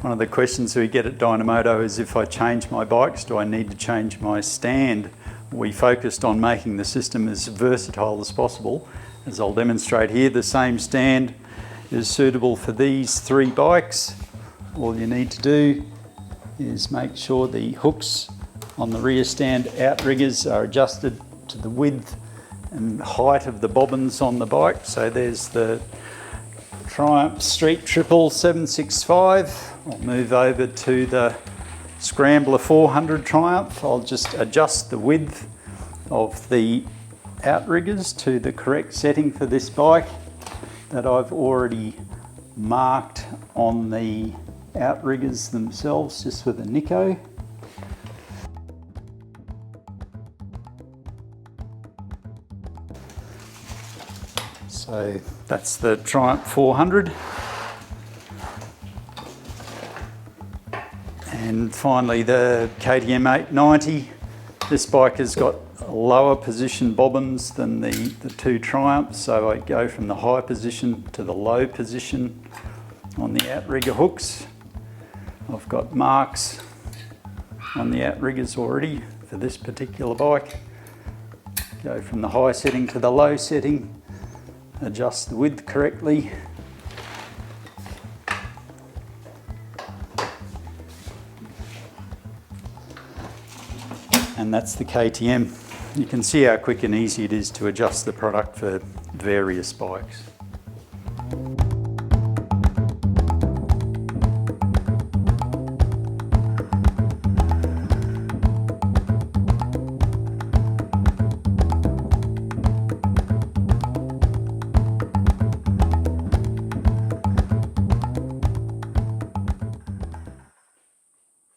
One of the questions we get at Dynamoto is, if I change my bikes, do I need to change my stand? We focused on making the system as versatile as possible. As I'll demonstrate here, the same stand is suitable for these 3 bikes. All you need to do is make sure the hooks on the rear stand outriggers are adjusted to the width and height of the bobbins on the bike. So there's the Triumph Street Triple 765. I'll move over to the Scrambler 400 Triumph. I'll just adjust the width of the outriggers to the correct setting for this bike that I've already marked on the outriggers themselves, just with a Nico. So that's the Triumph 400. And finally the KTM 890. This bike has got lower position bobbins than the 2 Triumphs, so I go from the high position to the low position on the outrigger hooks. I've got marks on the outriggers already for this particular bike. Go from the high setting to the low setting. Adjust the width correctly. And that's the KTM. You can see how quick and easy it is to adjust the product for various bikes.